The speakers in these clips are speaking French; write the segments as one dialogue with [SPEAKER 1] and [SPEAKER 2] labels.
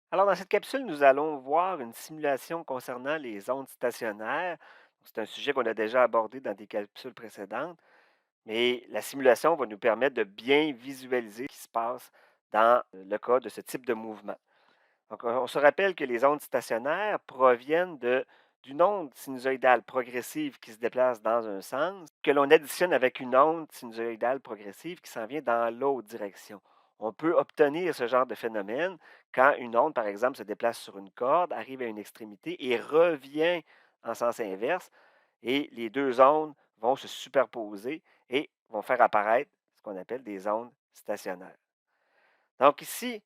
[SPEAKER 1] Alors, dans cette capsule, nous allons voir une simulation concernant les ondes stationnaires. C'est un sujet qu'on a déjà abordé dans des capsules précédentes, mais la simulation va nous permettre de bien visualiser ce qui se passe dans le cas de ce type de mouvement. Donc, on se rappelle que les ondes stationnaires proviennent d'une onde sinusoïdale progressive qui se déplace dans un sens, que l'on additionne avec une onde sinusoïdale progressive qui s'en vient dans l'autre direction. On peut obtenir ce genre de phénomène quand une onde, par exemple, se déplace sur une corde, arrive à une extrémité et revient en sens inverse, et les deux ondes vont se superposer et vont faire apparaître ce qu'on appelle des ondes stationnaires. Donc ici,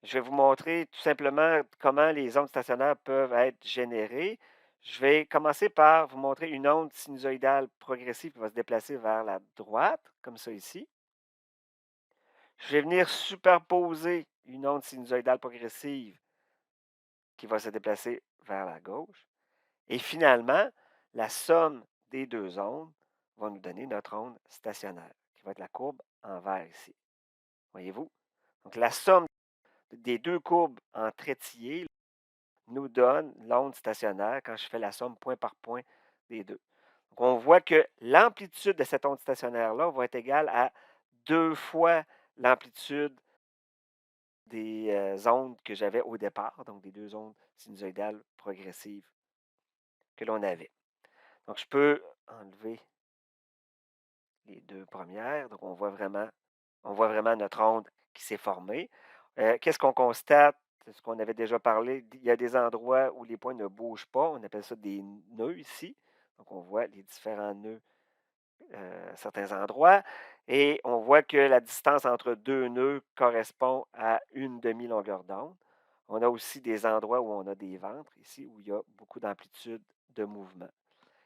[SPEAKER 1] je vais vous montrer tout simplement comment les ondes stationnaires peuvent être générées. Je vais commencer par vous montrer une onde sinusoïdale progressive qui va se déplacer vers la droite, comme ça ici. Je vais venir superposer une onde sinusoïdale progressive qui va se déplacer vers la gauche. Et finalement, la somme des deux ondes va nous donner notre onde stationnaire, qui va être la courbe en vert ici. Voyez-vous? Donc la somme des deux courbes en trétillé nous donne l'onde stationnaire quand je fais la somme point par point des deux. Donc, on voit que l'amplitude de cette onde stationnaire-là va être égale à deux fois l'amplitude des ondes que j'avais au départ, donc des deux ondes sinusoïdales progressives que l'on avait. Donc, je peux enlever les deux premières. Donc, on voit vraiment notre onde qui s'est formée. Qu'est-ce qu'on constate? C'est ce qu'on avait déjà parlé. Il y a des endroits où les points ne bougent pas. On appelle ça des nœuds ici. Donc, on voit les différents nœuds à certains endroits. Et on voit que la distance entre deux nœuds correspond à une demi-longueur d'onde. On a aussi des endroits où on a des ventres, ici, où il y a beaucoup d'amplitude de mouvement.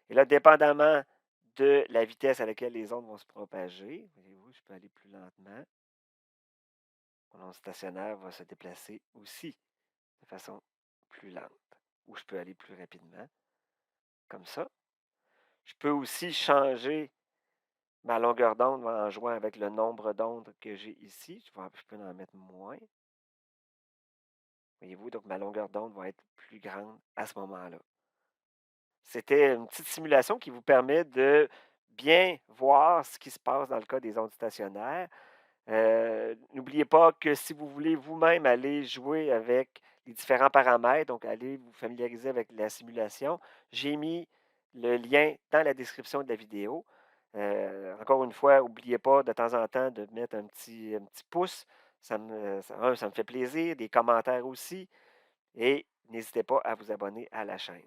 [SPEAKER 1] Et là, dépendamment de la vitesse à laquelle les ondes vont se propager, voyez-vous, je peux aller plus lentement. Mon onde stationnaire va se déplacer aussi de façon plus lente. Ou je peux aller plus rapidement, comme ça. Je peux aussi changer ma longueur d'onde en jouant avec le nombre d'ondes que j'ai ici. Je peux en mettre moins. Voyez-vous, donc ma longueur d'onde va être plus grande à ce moment-là. C'était une petite simulation qui vous permet de bien voir ce qui se passe dans le cas des ondes stationnaires. N'oubliez pas que si vous voulez vous-même aller jouer avec les différents paramètres, donc aller vous familiariser avec la simulation, j'ai mis le lien dans la description de la vidéo. Encore une fois, n'oubliez pas de temps en temps de mettre un petit pouce. Ça me fait plaisir, des commentaires aussi. Et n'hésitez pas à vous abonner à la chaîne.